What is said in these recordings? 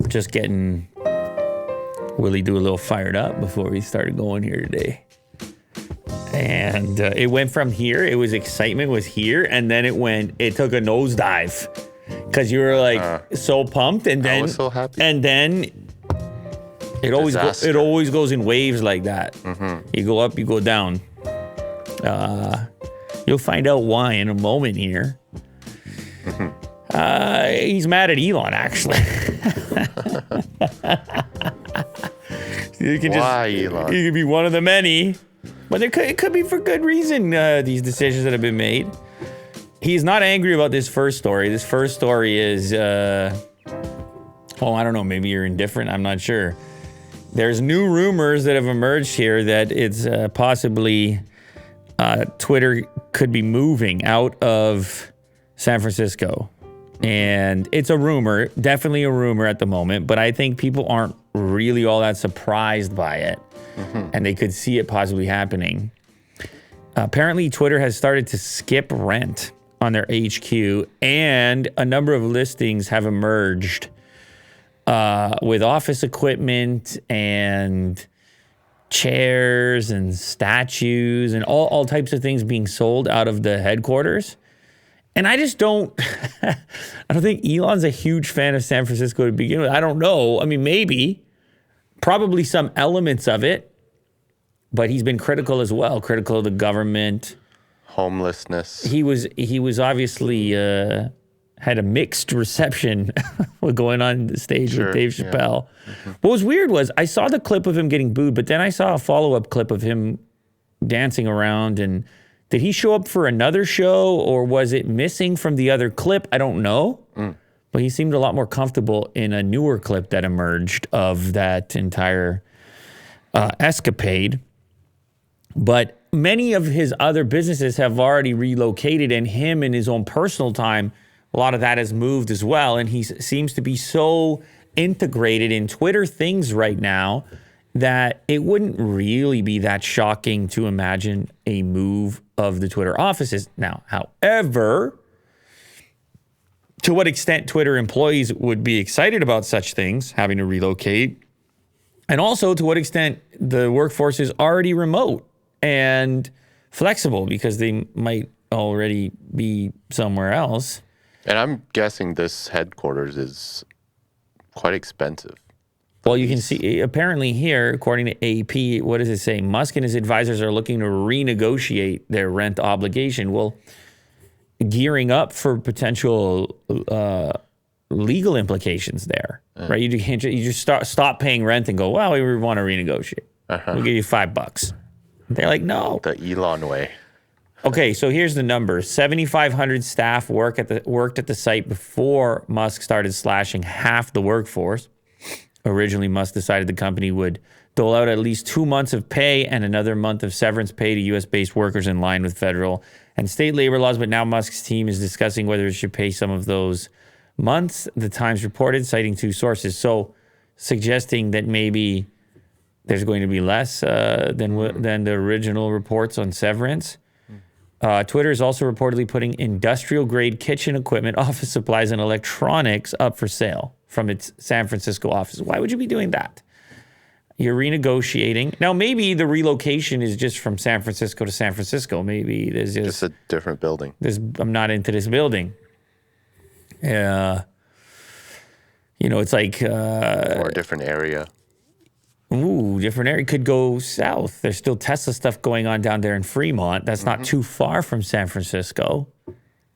Just getting Willyduu a little fired up before we started going here today. And it went from here. It was excitement was here. And then it took a nosedive. Because you were like so pumped. And then I was so happy. And then it always goes in waves like that. You go up, you go down. You'll find out why in a moment here. He's mad at Elon, actually. Why, Elon? You could be one of the many. But it could be for good reason, these decisions that have been made. He's not angry about this first story. This first story is, I don't know, maybe you're indifferent. I'm not sure. There's new rumors that have emerged here that it's possibly Twitter could be moving out of San Francisco. And it's a rumor, definitely a rumor at the moment, but I think people aren't really all that surprised by it. And they could see it possibly happening. Apparently, Twitter has started to skip rent on their HQ, and a number of listings have emerged with office equipment and chairs and statues and all types of things being sold out of the headquarters. And I just don't, I don't think Elon's a huge fan of San Francisco to begin with. I don't know. I mean, maybe, probably some elements of it, but he's been critical as well, critical of the government. Homelessness. He was obviously had a mixed reception with going on the stage with Dave Chappelle. Yeah. What was weird was I saw the clip of him getting booed, but then I saw a follow-up clip of him dancing around. And did he show up for another show, or was it missing from the other clip? I don't know. But he seemed a lot more comfortable in a newer clip that emerged of that entire escapade. But many of his other businesses have already relocated, and him in his own personal time, a lot of that has moved as well. And he seems to be so integrated in Twitter things right now that it wouldn't really be that shocking to imagine a move of the Twitter offices. Now, however, to what extent Twitter employees would be excited about such things, having to relocate, and also to what extent the workforce is already remote and flexible because they might already be somewhere else. And I'm guessing this headquarters is quite expensive. Well, you can see, apparently here, according to AP, what does it say? Musk and his advisors are looking to renegotiate their rent obligation. Well, gearing up for potential legal implications there, right? You just stop paying rent and go, well, we want to renegotiate. We'll give you $5. They're like, no. The Elon way. Okay, so here's the numbers. 7,500 staff worked at the site before Musk started slashing half the workforce. Originally, Musk decided the company would dole out at least 2 months of pay and another month of severance pay to U.S.-based workers in line with federal and state labor laws. But now Musk's team is discussing whether it should pay some of those months, the Times reported, citing two sources. So suggesting that maybe there's going to be less than the original reports on severance. Twitter is also reportedly putting industrial-grade kitchen equipment, office supplies, and electronics up for sale from its San Francisco office. Why would you be doing that? You're renegotiating. Now, maybe the relocation is just from San Francisco to San Francisco. Maybe there's just a different building. I'm not into this building. It's like... or a different area. Ooh, different area. Could go south. There's still Tesla stuff going on down there in Fremont. That's not too far from San Francisco.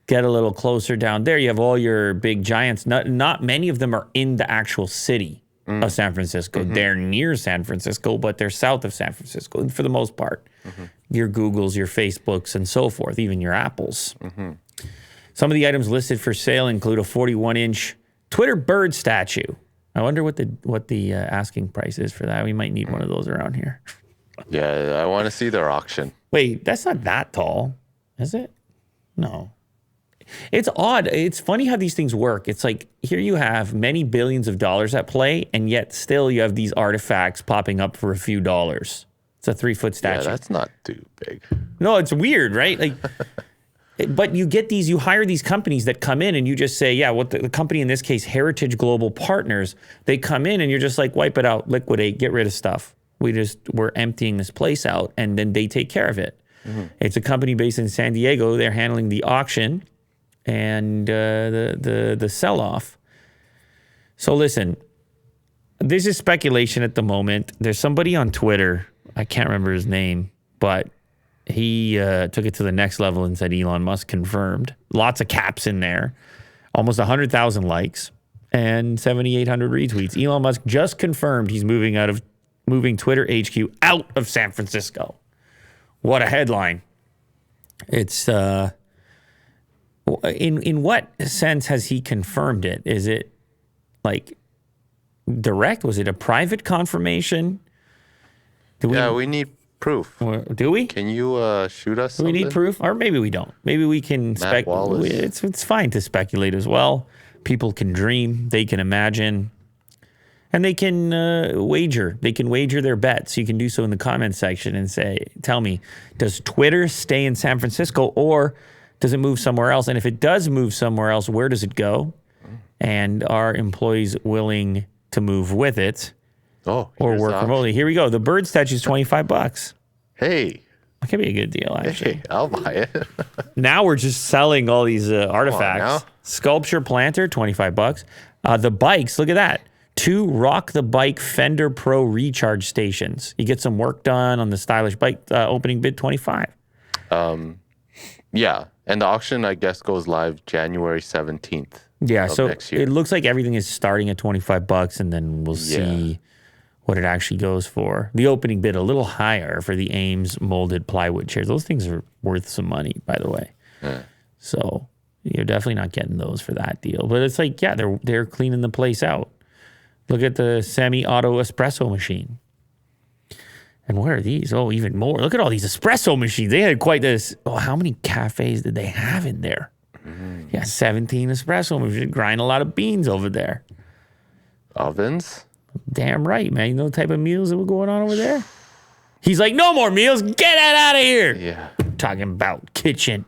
Get a little closer down there. You have all your big giants. Not many of them are in the actual city of San Francisco. They're near San Francisco, but they're south of San Francisco for the most part. Your Googles, your Facebooks, and so forth, even your Apples. Some of the items listed for sale include a 41-inch Twitter bird statue. I wonder what the asking price is for that. We might need one of those around here. Yeah, I want to see their auction. Wait, that's not that tall, is it? No. It's odd. It's funny how these things work. It's like here you have many billions of dollars at play, and yet still you have these artifacts popping up for a few dollars. It's a 3-foot statue. Yeah, that's not too big. No, it's weird, right? Like But you hire these companies that come in and you just say, yeah, what the company in this case, Heritage Global Partners, they come in and you're just like, wipe it out, liquidate, get rid of stuff. We're emptying this place out, and then they take care of it. It's a company based in San Diego. They're handling the auction and the sell-off. So listen, this is speculation at the moment. There's somebody on Twitter, I can't remember his name, but he took it to the next level and said Elon Musk confirmed. Lots of caps in there. Almost 100,000 likes and 7,800 retweets. Elon Musk just confirmed he's moving Twitter HQ out of San Francisco. What a headline. It's in what sense has he confirmed it? Is it like direct? Was it a private confirmation? We need proof. Do we? Can you shoot us Do we need proof? Or maybe we don't. Maybe we can speculate. It's fine to speculate as well. People can dream. They can imagine. And they can wager. They can wager their bets. You can do so in the comment section and say, tell me, does Twitter stay in San Francisco or does it move somewhere else? And if it does move somewhere else, where does it go? And are employees willing to move with it or work remotely? Here we go. The bird statue is $25. Hey. That could be a good deal, actually. Hey, I'll buy it. Now we're just selling all these artifacts. Sculpture planter, $25. The bikes, look at that. 2 Rock the Bike Fender Pro recharge stations. You get some work done on the stylish bike. Opening bid $25. Yeah, and the auction I guess goes live January 17th. Yeah, so next year. It looks like everything is starting at $25, and then we'll see what it actually goes for. The opening bid a little higher for the Ames molded plywood chairs. Those things are worth some money, by the way. So you're definitely not getting those for that deal. But it's like, yeah, they're cleaning the place out. Look at the semi-auto espresso machine. And what are these? Oh, even more. Look at all these espresso machines. They had quite this. Oh, how many cafes did they have in there? Yeah, 17 espresso machines. Grind a lot of beans over there. Ovens? Damn right, man. You know the type of meals that were going on over there? He's like, no more meals. Get that out of here. Yeah. Talking about kitchen.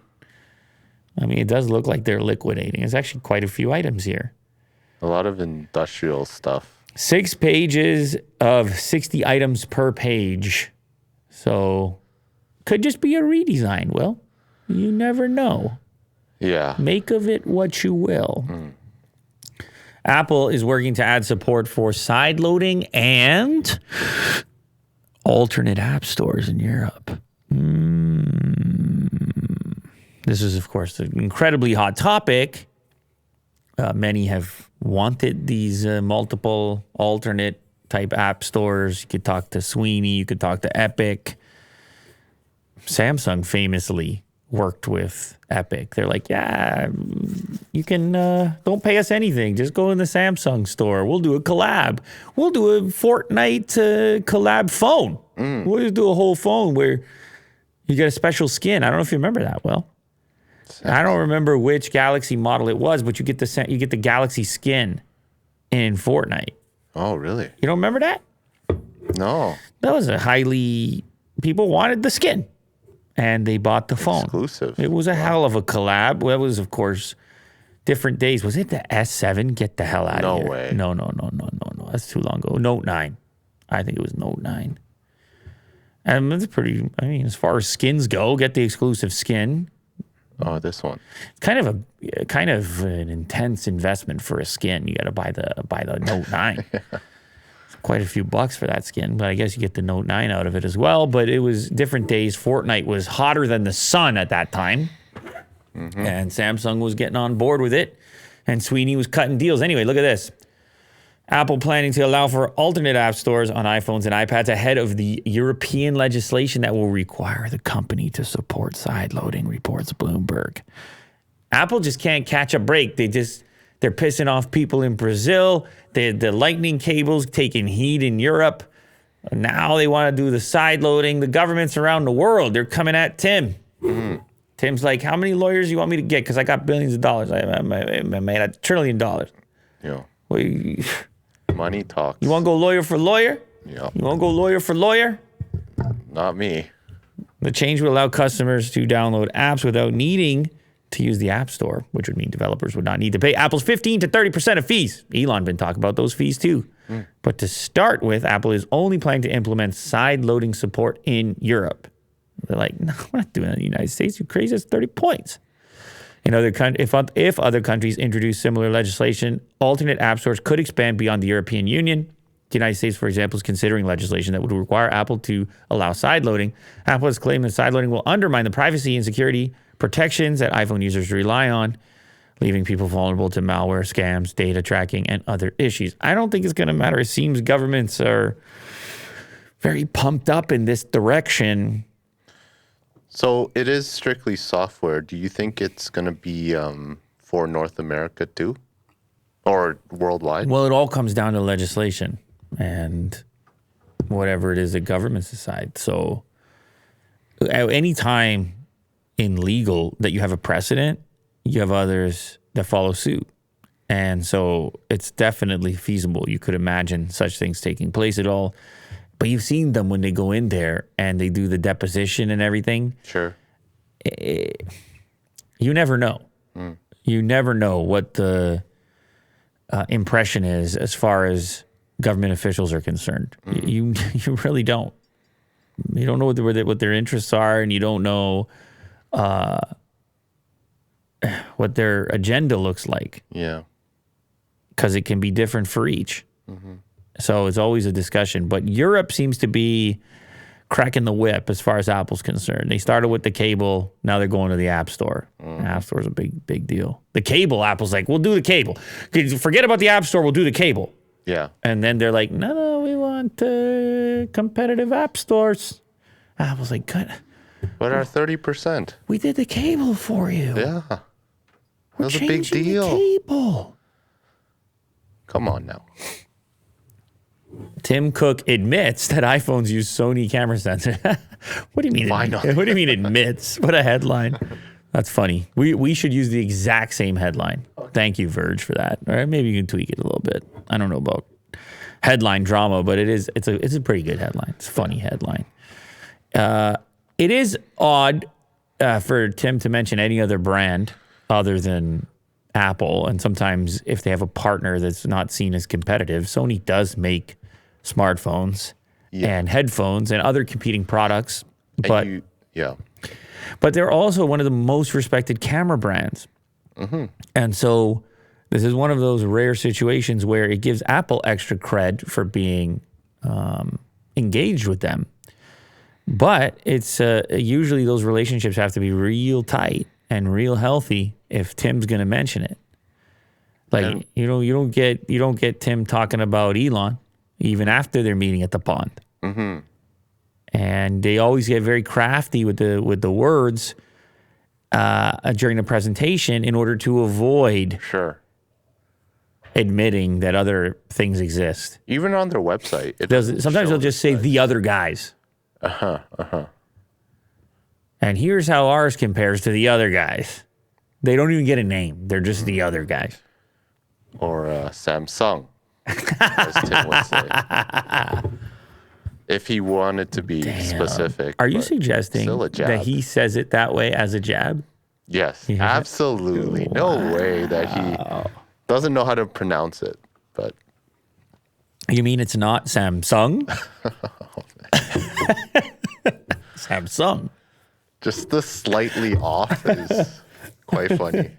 I mean, it does look like they're liquidating. There's actually quite a few items here. A lot of industrial stuff. 6 pages of 60 items per page. So, could just be a redesign, Will. You never know. Yeah. Make of it what you will. Apple is working to add support for sideloading and alternate app stores in Europe. This is, of course, an incredibly hot topic. Many have wanted these multiple alternate type app stores. You could talk to Sweeney. You could talk to Epic. Samsung famously worked with Epic. They're like, yeah, you can, don't pay us anything. Just go in the Samsung store. We'll do a collab. We'll do a Fortnite collab phone. We'll just do a whole phone where you get a special skin. I don't know if you remember that, Will. I don't remember which Galaxy model it was, but you get the Galaxy skin in Fortnite. Oh, really? You don't remember that? No. That was people wanted the skin, and they bought the phone. Exclusive. It was a hell of a collab. Well, it was, of course, different days. Was it the S7? Get the hell out of here. No way. No. That's too long ago. Note 9. I think it was Note 9. And that's pretty, I mean, as far as skins go, get the exclusive skin. Oh, this one. Kind of an intense investment for a skin. You got to buy the Note 9. It's quite a few bucks for that skin, but I guess you get the Note 9 out of it as well. But it was different days. Fortnite was hotter than the sun at that time, and Samsung was getting on board with it, and Sweeney was cutting deals. Anyway, look at this. Apple planning to allow for alternate app stores on iPhones and iPads ahead of the European legislation that will require the company to support sideloading, reports Bloomberg. Apple just can't catch a break. They're pissing off people in Brazil. The lightning cables taking heat in Europe. Now they want to do the sideloading. The governments around the world, they're coming at Tim. Tim's like, how many lawyers do you want me to get? Because I got billions of dollars. I made $1 trillion. Yeah. Well, money talks. You want to go lawyer for lawyer? Yeah. You want to go lawyer for lawyer? Not me. The change will allow customers to download apps without needing to use the App Store, which would mean developers would not need to pay Apple's 15 to 30% of fees. Elon been talking about those fees too. But to start with, Apple is only planning to implement side-loading support in Europe. They're like, no, we're not doing that in the United States. You crazy? That's 30 points. In other if other countries introduce similar legislation, alternate app stores could expand beyond the European Union. The United States, for example, is considering legislation that would require Apple to allow side-loading. Apple has claimed that side-loading will undermine the privacy and security protections that iPhone users rely on, leaving people vulnerable to malware, scams, data tracking, and other issues. I don't think it's going to matter. It seems governments are very pumped up in this direction. So it is strictly software. Do you think it's going to be for North America too? Or worldwide? Well, it all comes down to legislation and whatever it is that governments decide. So at any time in legal that you have a precedent, you have others that follow suit. And so it's definitely feasible. You could imagine such things taking place at all. But you've seen them when they go in there and they do the deposition and everything. Sure. You never know. You never know what the impression is as far as government officials are concerned. You really don't. You don't know what their interests are, and you don't know what their agenda looks like. Yeah. Because it can be different for each. So it's always a discussion. But Europe seems to be cracking the whip as far as Apple's concerned. They started with the cable. Now they're going to the App Store. The App Store is a big deal. The cable, Apple's like, we'll do the cable. Forget about the App Store. We'll do the cable. Yeah. And then they're like, no, we want competitive app stores. Apple's like, good. What are 30%? We did the cable for you. Yeah. That We're was a big changing deal. the cable. Come on now. Tim Cook admits that iPhones use Sony camera sensor. What do you mean? Why not? What do you mean admits? What a headline. That's funny. We should use the exact same headline. Thank you, Verge, for that. All right, maybe you can tweak it a little bit. I don't know about headline drama, but it's a pretty good headline. It's a funny headline. It is odd for Tim to mention any other brand other than Apple, and sometimes if they have a partner that's not seen as competitive. Sony does make smartphones and headphones and other competing products, but they're also one of the most respected camera brands. And so this is one of those rare situations where it gives Apple extra cred for being engaged with them. But it's usually those relationships have to be real tight and real healthy if Tim's going to mention it. Like you don't get Tim talking about Elon even after they're meeting at the pond. And they always get very crafty with the words during the presentation in order to avoid admitting that other things exist. Even on their website, Sometimes they'll just say the other guys. And here's how ours compares to the other guys. They don't even get a name. They're just the other guys. Or Samsung, as Tim would say. If he wanted to be specific. Are you suggesting that he says it that way as a jab? Yes, absolutely. Wow. No way that he doesn't know how to pronounce it. But you mean it's not Samsung? Samsung. Just the slightly off is quite funny.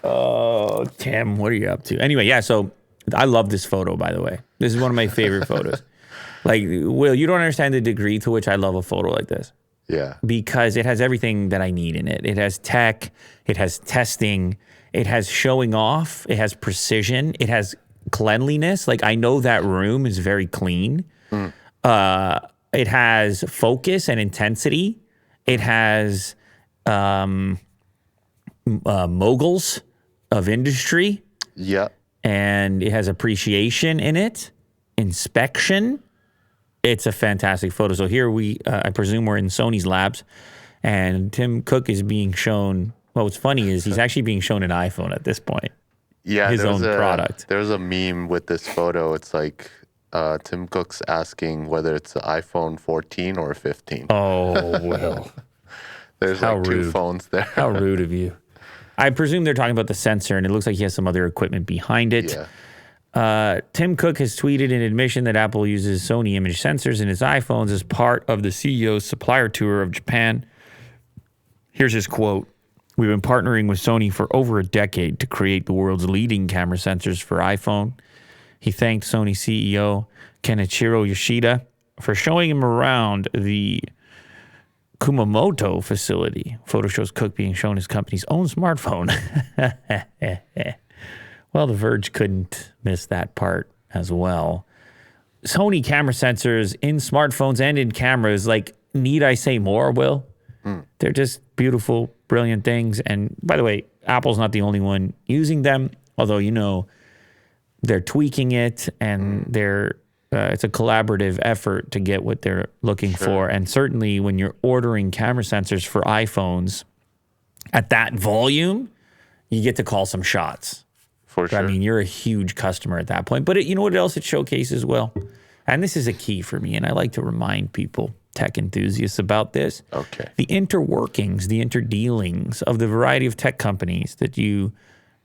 Oh, Tim, what are you up to? Anyway, yeah, so I love this photo, by the way. This is one of my favorite photos. Like, Will, you don't understand the degree to which I love a photo like this. Yeah. Because it has everything that I need in it. It has tech, it has testing, it has showing off, it has precision, it has cleanliness. Like, I know that room is very clean. It has focus and intensity. It has moguls of industry. Yeah. And it has appreciation in it, inspection. It's a fantastic photo. So here I presume we're in Sony's labs, and Tim Cook is being shown. Well, what's funny is he's actually being shown an iPhone at this point. Yeah, his own product. There's a meme with this photo. It's like Tim Cook's asking whether it's the iPhone 14 or 15. Oh, well. There's like two phones there. How rude of you. I presume they're talking about the sensor, and it looks like he has some other equipment behind it. Tim Cook has tweeted an admission that Apple uses Sony image sensors in its iPhones as part of the CEO's supplier tour of Japan. Here's his quote. We've been partnering with Sony for over a decade to create the world's leading camera sensors for iPhone. He thanked Sony CEO Kenichiro Yoshida for showing him around the Kumamoto facility. Photo shows Cook being shown his company's own smartphone. Well, The Verge couldn't miss that part as well. Sony camera sensors in smartphones and in cameras, like, need I say more, Will? They're just beautiful, brilliant things. And by the way, Apple's not the only one using them, although, you know, they're tweaking it and it's a collaborative effort to get what they're looking for. And certainly when you're ordering camera sensors for iPhones at that volume, you get to call some shots. For sure. I mean, you're a huge customer at that point. But you know what else it showcases, Will? And this is a key for me, and I like to remind people, tech enthusiasts, about this. Okay. The interworkings, the interdealings of the variety of tech companies that you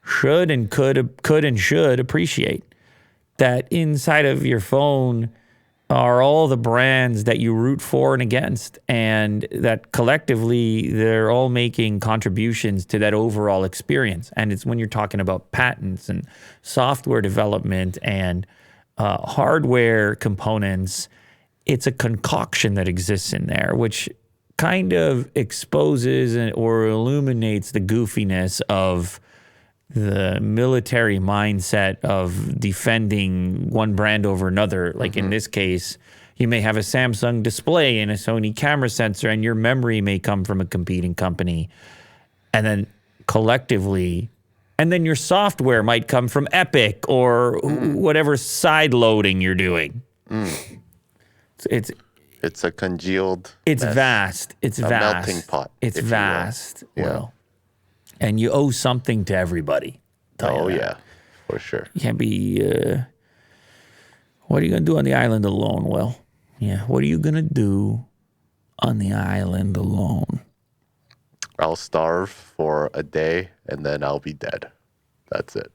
should and could and should appreciate. That inside of your phone are all the brands that you root for and against, and that collectively they're all making contributions to that overall experience. And it's when you're talking about patents and software development and hardware components, it's a concoction that exists in there, which kind of exposes or illuminates the goofiness of the military mindset of defending one brand over another. Like in this case, you may have a Samsung display and a Sony camera sensor, and your memory may come from a competing company. And then collectively, and then your software might come from Epic or whatever side loading you're doing. It's a congealed. It's mess. Vast. It's a vast. melting pot. It's vast. Yeah. Well, and you owe something to everybody. Oh yeah, for sure. You can't be. What are you gonna do on the island alone? Well, yeah. What are you gonna do on the island alone? I'll starve for a day and then I'll be dead. That's it.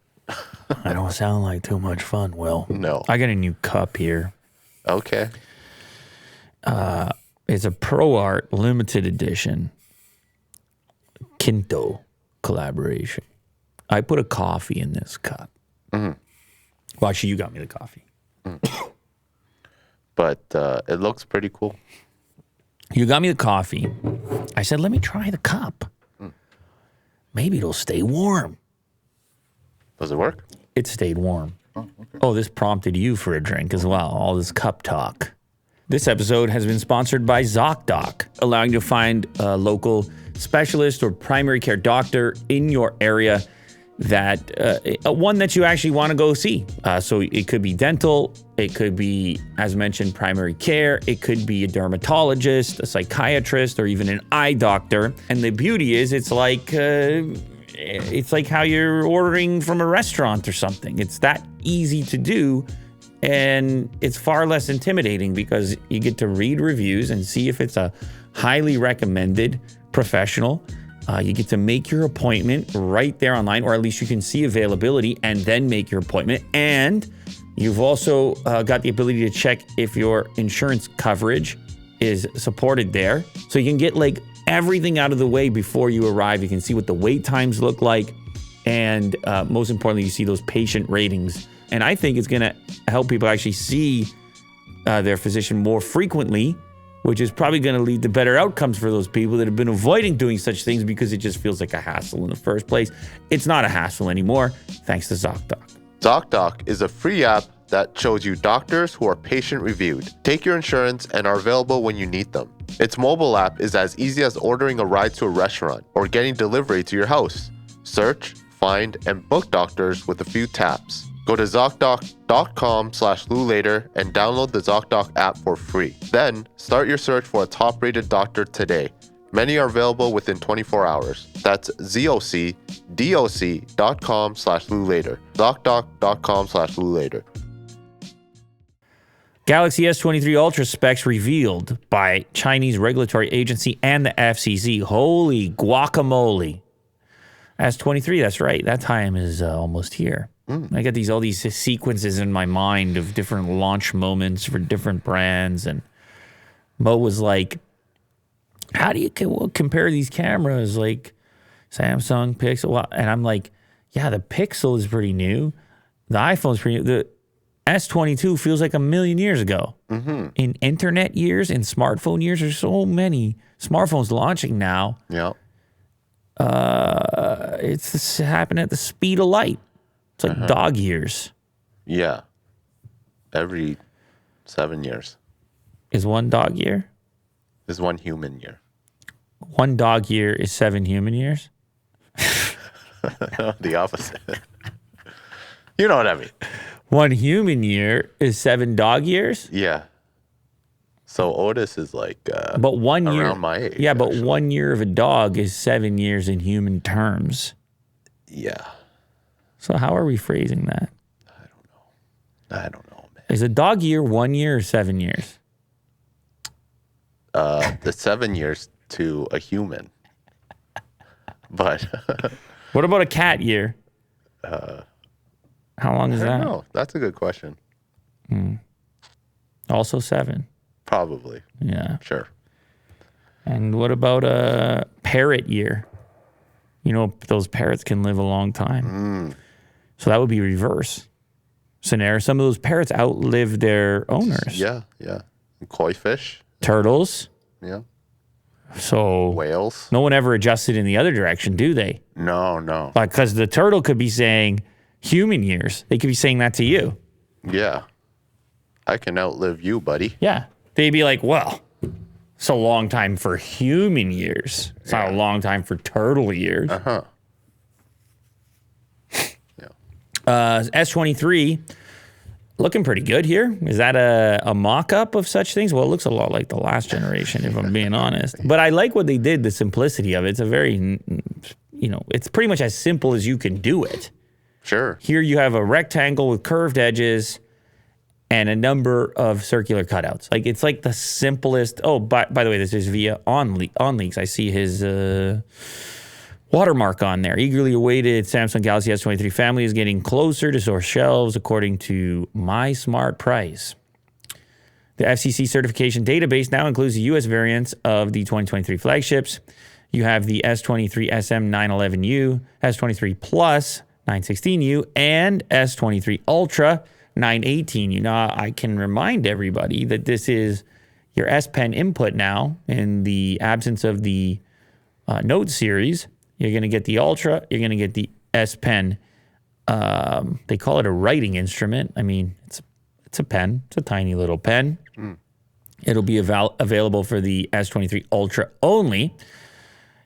I don't sound like too much fun, Will. No. I got a new cup here. Okay. It's a Pro Art limited edition Kinto collaboration. I put a coffee in this cup. Well, actually, you got me the coffee. But it looks pretty cool. You got me the coffee. I said, let me try the cup. Maybe it'll stay warm. Does it work? It stayed warm. Oh, this prompted you for a drink as well. All this cup talk. This episode has been sponsored by ZocDoc, allowing you to find a local specialist or primary care doctor in your area that one that you actually want to go see. So it could be dental, it could be, as mentioned, primary care, it could be a dermatologist, a psychiatrist, or even an eye doctor. And the beauty is, it's like how you're ordering from a restaurant or something. It's that easy to do, and it's far less intimidating because you get to read reviews and see if it's a highly recommended professional. You get to make your appointment right there online, or at least you can see availability and then make your appointment. And you've also got the ability to check if your insurance coverage is supported there. So you can get like everything out of the way before you arrive. You can see what the wait times look like. And most importantly, you see those patient ratings. And I think it's going to help people actually see their physician more frequently, which is probably going to lead to better outcomes for those people that have been avoiding doing such things because it just feels like a hassle in the first place. It's not a hassle anymore, thanks to ZocDoc. ZocDoc is a free app that shows you doctors who are patient-reviewed, take your insurance, and are available when you need them. Its mobile app is as easy as ordering a ride to a restaurant or getting delivery to your house. Search, find, and book doctors with a few taps. Go to ZocDoc.com/LouLater and download the ZocDoc app for free. Then, start your search for a top-rated doctor today. Many are available within 24 hours. That's ZocDoc.com/LouLater. ZocDoc.com/LouLater. Galaxy S23 Ultra specs revealed by Chinese regulatory agency and the FCC. Holy guacamole. S23, that's right. That time is almost here. I got all these sequences in my mind of different launch moments for different brands. And Mo was like, how do you compare these cameras? Like Samsung, Pixel. And I'm like, yeah, the Pixel is pretty new. The iPhone's pretty new. The S22 feels like a million years ago. In internet years, in smartphone years, there's so many smartphones launching now. Yeah. It's happening at the speed of light. It's like dog years. Yeah. Every 7 years. Is one dog year? Is 1 human year. One dog year is 7 human years? The opposite. You know what I mean. 1 human year is 7 dog years? Yeah. So Otis is like but 1 year around my age. Yeah, but actually. 1 year of a dog is 7 years in human terms. Yeah. So how are we phrasing that? I don't know, man. Is a dog year 1 year or 7 years? The 7 years to a human. But What about a cat year? How long is I that? don't know. That's a good question. Also 7. Probably. Yeah. Sure. And what about a parrot year? You know, those parrots can live a long time. So that would be reverse scenario. Some of those parrots outlive their owners. Yeah, yeah. Koi fish. Turtles. Yeah. So Whales. no one ever adjusted in the other direction, do they? No. Because the turtle could be saying human years. They could be saying that to you. Yeah. I can outlive you, buddy. Yeah. They'd be like, well, it's a long time for human years. It's not a long time for turtle years. S23, looking pretty good here. Is that a mock-up of such things? Well, it looks a lot like the last generation, if I'm being honest. But I like what they did, the simplicity of it. It's a very, it's pretty much as simple as you can do it. Sure. Here you have a rectangle with curved edges and a number of circular cutouts. Like, it's like the simplest. Oh, by the way, this is via OnLeaks. I see his watermark on there. Eagerly awaited Samsung Galaxy S23 family is getting closer to store shelves, according to My Smart Price. The FCC certification database now includes the U.S. variants of the 2023 flagships. You have the S23 SM911U, S23 Plus 916U, and S23 Ultra 918U. Now, I can remind everybody that this is your S Pen input now in the absence of the Note series. You're going to get the Ultra. You're going to get the S Pen. They call it a writing instrument. I mean, it's a pen. It's a tiny little pen. It'll be available for the S23 Ultra only.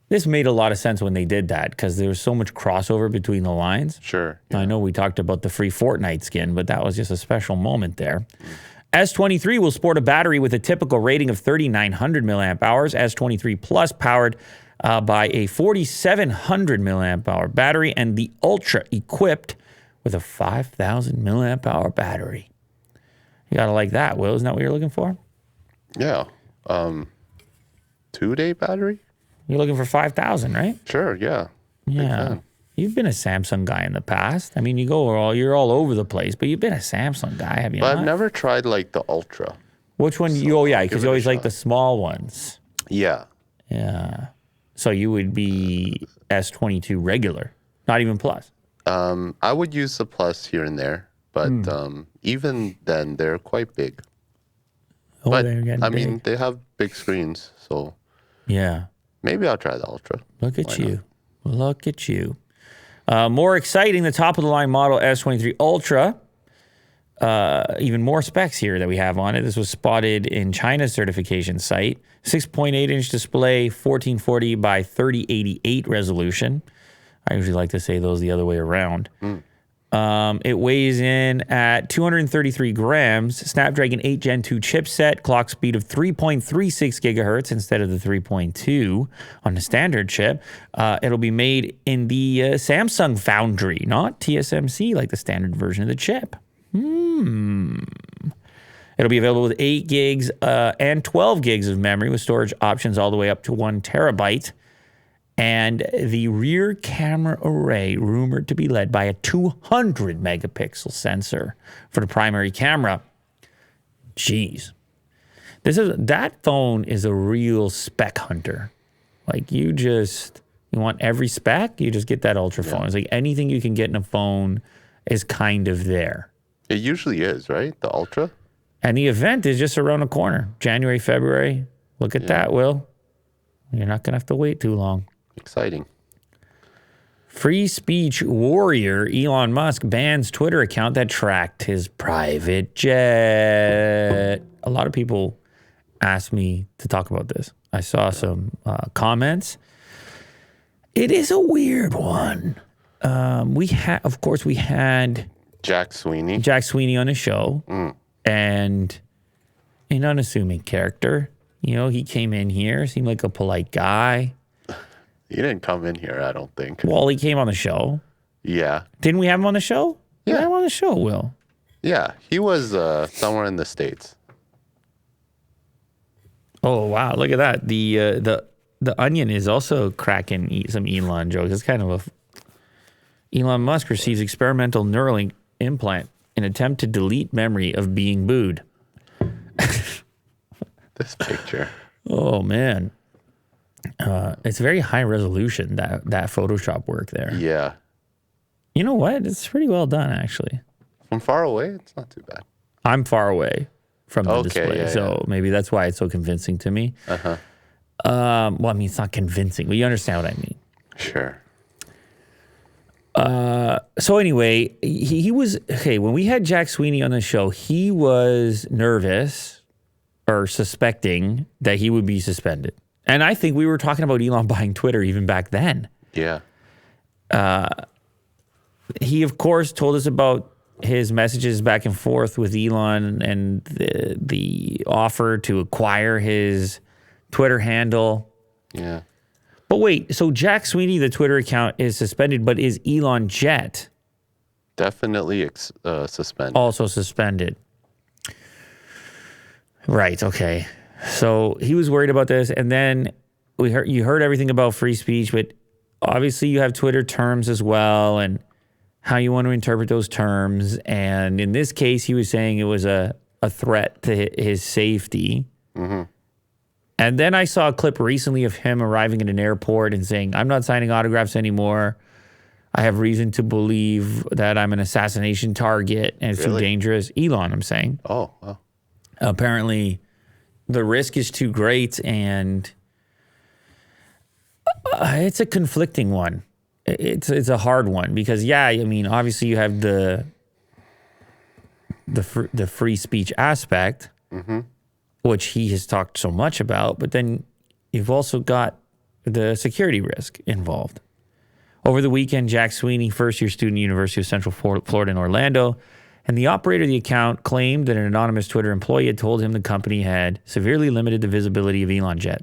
This made a lot of sense when they did that because there was so much crossover between the lines. Sure. Yeah. I know we talked about the free Fortnite skin, but that was just a special moment there. S23 will sport a battery with a typical rating of 3,900 milliamp hours. S23 Plus powered by a 4,700 milliamp hour battery, and the Ultra equipped with a 5,000 milliamp hour battery. You gotta like that, Will. Isn't that what you're looking for? Yeah. 2-day battery? You're looking for 5,000, right? Sure, yeah. Yeah. You've been a Samsung guy in the past. I mean, you're all over the place, but you've been a Samsung guy, have you But not? I've never tried like the Ultra. Which one? So Because you always like the small ones. Yeah. Yeah. So you would be S22 regular, not even Plus. I would use the Plus here and there, but even then they're quite big. Oh, But they're getting I big. mean, they have big screens, so Yeah. maybe I'll try the Ultra. Look at you. Look at you. More exciting, the top-of-the-line model S23 Ultra. Even more specs here that we have on it. This was spotted in China's certification site. 6.8-inch display, 1440 by 3088 resolution. I usually like to say those the other way around. It weighs in at 233 grams, Snapdragon 8 Gen 2 chipset, clock speed of 3.36 gigahertz instead of the 3.2 on the standard chip. It'll be made in the Samsung Foundry, not TSMC like the standard version of the chip. It'll be available with 8 gigs and 12 gigs of memory with storage options all the way up to 1 terabyte. And the rear camera array rumored to be led by a 200 megapixel sensor for the primary camera. Jeez. That phone is a real spec hunter. Like you want every spec, you just get that Ultra phone. It's like anything you can get in a phone is kind of there. It usually is, right? The Ultra? And the event is just around the corner. January, February. Look at that, Will. You're not going to have to wait too long. Exciting. Free speech warrior Elon Musk bans Twitter account that tracked his private jet. A lot of people asked me to talk about this. I saw some comments. It is a weird one. We had Jack Sweeney on the show, and an unassuming character. You know, he came in here, seemed like a polite guy. He didn't come in here, I don't think. Well, he came on the show. Yeah. Didn't we have him on the show? Yeah. We had him on the show, Will. Yeah, he was somewhere in the States. Oh, wow. Look at that. The Onion is also cracking some Elon jokes. It's kind of Elon Musk receives experimental Neuralink implant in attempt to delete memory of being booed. This picture. Oh, man. It's very high resolution, that Photoshop work there. Yeah. You know what? It's pretty well done, actually. From far away, it's not too bad. I'm far away from the display, so maybe that's why it's so convincing to me. Uh-huh. Well, I mean, it's not convincing, but you understand what I mean. Sure. So anyway, he was, okay, when we had Jack Sweeney on the show, he was nervous or suspecting that he would be suspended. And I think we were talking about Elon buying Twitter even back then. Yeah. He, of course, told us about his messages back and forth with Elon and the offer to acquire his Twitter handle. Yeah. But wait, so Jack Sweeney, the Twitter account, is suspended, but is ElonJet Definitely suspended. also suspended? Right, okay. So he was worried about this, and then you heard everything about free speech, but obviously you have Twitter terms as well, and how you want to interpret those terms. And in this case, he was saying it was a threat to his safety. Mm-hmm. And then I saw a clip recently of him arriving at an airport and saying, I'm not signing autographs anymore. I have reason to believe that I'm an assassination target and it's too dangerous. Elon, I'm saying. Oh, wow. Apparently, the risk is too great, and it's a conflicting one. It's a hard one because, yeah, I mean, obviously you have the free speech aspect, which he has talked so much about, but then you've also got the security risk involved. Over the weekend, Jack Sweeney, first-year student, University of Central Florida in Orlando, and the operator of the account claimed that an anonymous Twitter employee had told him the company had severely limited the visibility of ElonJet.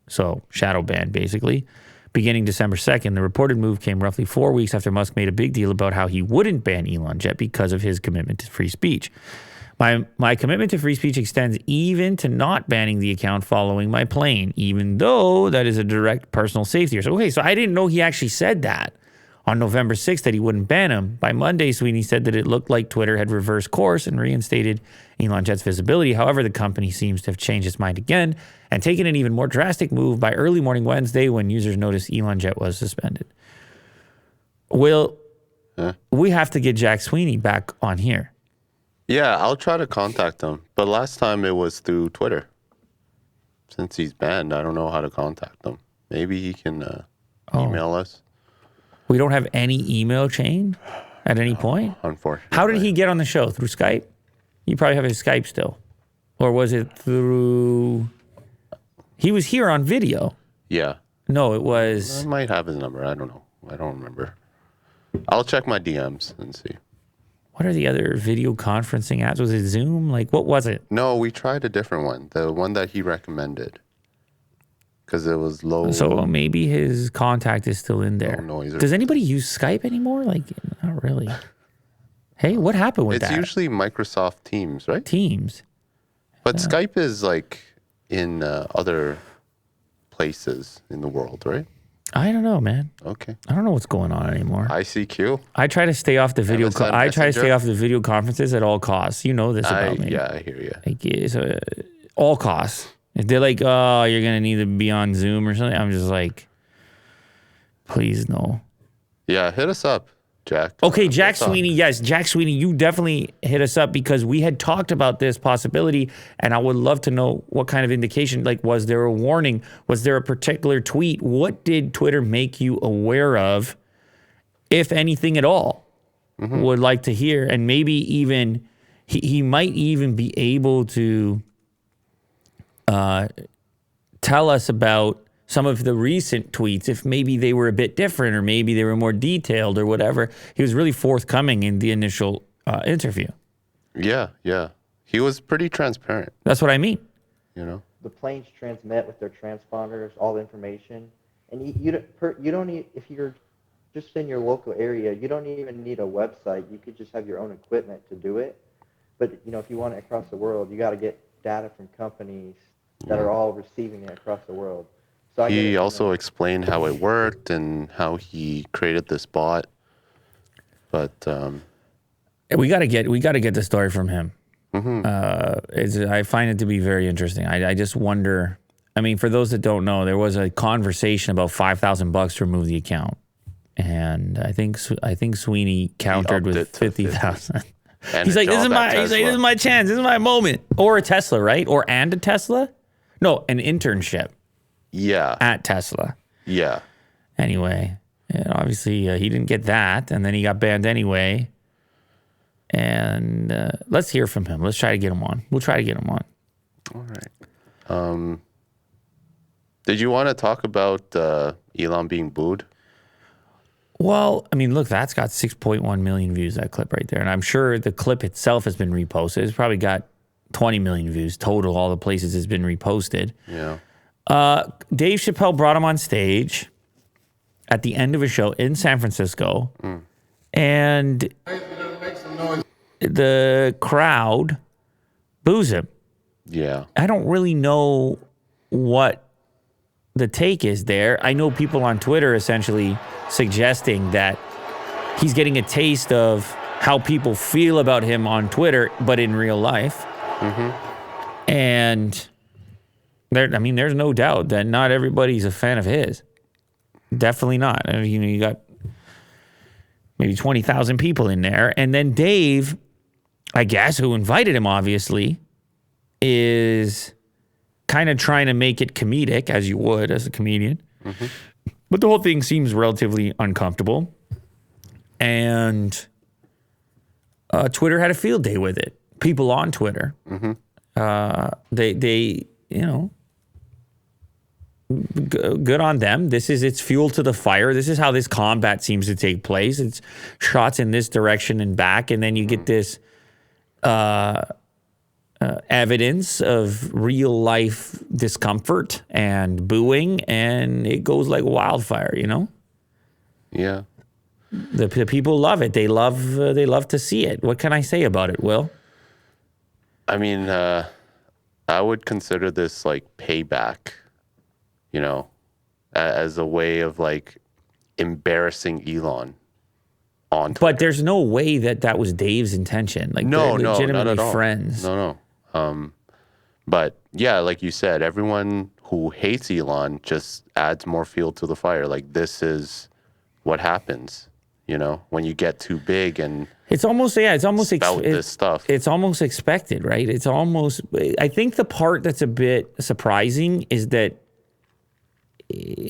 So, shadow ban, basically. Beginning December 2nd, the reported move came roughly 4 weeks after Musk made a big deal about how he wouldn't ban ElonJet because of his commitment to free speech. My commitment to free speech extends even to not banning the account following my plane, even though that is a direct personal safety risk. Okay, so I didn't know he actually said that on November 6th that he wouldn't ban him. By Monday, Sweeney said that it looked like Twitter had reversed course and reinstated ElonJet's visibility. However, the company seems to have changed its mind again and taken an even more drastic move by early morning Wednesday when users noticed ElonJet was suspended. Will, we have to get Jack Sweeney back on here. Yeah, I'll try to contact him. But last time it was through Twitter. Since he's banned, I don't know how to contact him. Maybe he can email us. We don't have any email chain at any point? Unfortunately. How did he get on the show? Through Skype? You probably have his Skype still. Or was it through... He was here on video. Yeah. No, it was... I might have his number. I don't know. I don't remember. I'll check my DMs and see. What are the other video conferencing apps? Was it Zoom? Like, what was it? No, we tried a different one. The one that he recommended. Because it was low. So maybe his contact is still in there. No noise. Does anybody use Skype anymore? Like, not really. Hey, what happened with that? It's usually Microsoft Teams, right? Teams. But Skype is like in other places in the world, right? I don't know, man. Okay. I don't know what's going on anymore. ICQ. I try to stay off the video. MSN I try to Messenger? stay off the video conferences at all costs. You know this about me. Yeah, I hear you. Like, it's, all costs. If they're like, oh, you're gonna need to be on Zoom or something, I'm just like, please no. Yeah, hit us up, Jack. Okay, Jack Sweeney. Yes, Jack Sweeney, you definitely hit us up because we had talked about this possibility, and I would love to know what kind of indication. Like, was there a warning? Was there a particular tweet? What did Twitter make you aware of, if anything at all? Would like to hear, and maybe even he might even be able to tell us about some of the recent tweets, if maybe they were a bit different or maybe they were more detailed or whatever. He was really forthcoming in the initial interview. Yeah. He was pretty transparent. That's what I mean. You know. The planes transmit with their transponders all the information, and you don't need, if you're just in your local area, you don't even need a website. You could just have your own equipment to do it. But if you want it across the world, you got to get data from companies that are all receiving it across the world. So he also explained how it worked and how he created this bot. But we got to get the story from him. I find it to be very interesting. I just wonder. I mean, for those that don't know, there was a conversation about $5,000 to remove the account, and I think Sweeney countered with 50,000. He's like, this is my chance. This is my moment. Or a Tesla, right? Or a Tesla? No, an internship. Yeah. At Tesla. Yeah. Anyway, obviously he didn't get that, and then he got banned anyway. And let's hear from him. Let's try to get him on. We'll try to get him on. All right. Did you want to talk about Elon being booed? Well, I mean, look, that's got 6.1 million views, that clip right there. And I'm sure the clip itself has been reposted. It's probably got 20 million views total. All the places it's been reposted. Yeah. Dave Chappelle brought him on stage at the end of a show in San Francisco. And the crowd boos him. Yeah. I don't really know what the take is there. I know people on Twitter essentially suggesting that he's getting a taste of how people feel about him on Twitter, but in real life. And there's no doubt that not everybody's a fan of his. Definitely not. I mean, you got maybe 20,000 people in there. And then Dave, I guess, who invited him, obviously, is kind of trying to make it comedic, as you would as a comedian. But the whole thing seems relatively uncomfortable. And Twitter had a field day with it. People on Twitter, they good on them. It's fuel to the fire. This is how this combat seems to take place. It's shots in this direction and back, and then you get this evidence of real life discomfort and booing, and it goes like wildfire. Yeah. The people love it. They love to see it. What can I say about it, Will? I mean, I would consider this like payback, as a way of like embarrassing Elon on Twitter. But there's no way that was Dave's intention. Like, no, they're legitimately not at all. friends. No. But yeah, like you said, everyone who hates Elon just adds more fuel to the fire. Like, this is what happens, when you get too big and it's almost this stuff. It's almost expected, right? I think the part that's a bit surprising is that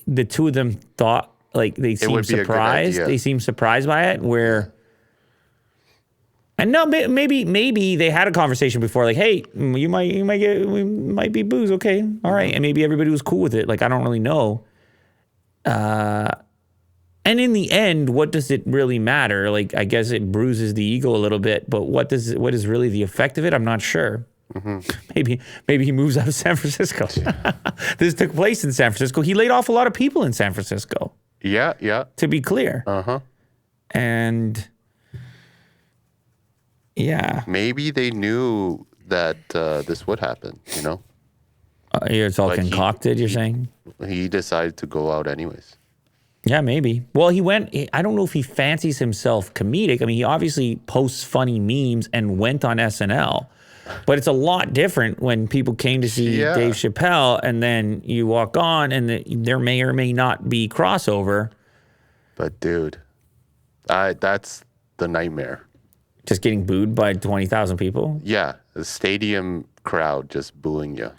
the two of them thought, like, they seem surprised. They seem surprised by it, and no, maybe they had a conversation before, like, hey, we might be booze, okay, all right, and maybe everybody was cool with it. Like, I don't really know. And in the end, what does it really matter? Like, I guess it bruises the ego a little bit, but what is really the effect of it? I'm not sure. Maybe he moves out of San Francisco. This took place in San Francisco. He laid off a lot of people in San Francisco. Yeah. To be clear. And yeah. Maybe they knew that this would happen, It's all concocted, you're saying? He decided to go out anyways. Yeah, maybe. Well, I don't know if he fancies himself comedic. I mean, he obviously posts funny memes and went on SNL. But it's a lot different when people came to see Dave Chappelle and then you walk on and there may or may not be crossover. But dude, that's the nightmare. Just getting booed by 20,000 people? Yeah, the stadium crowd just booing you.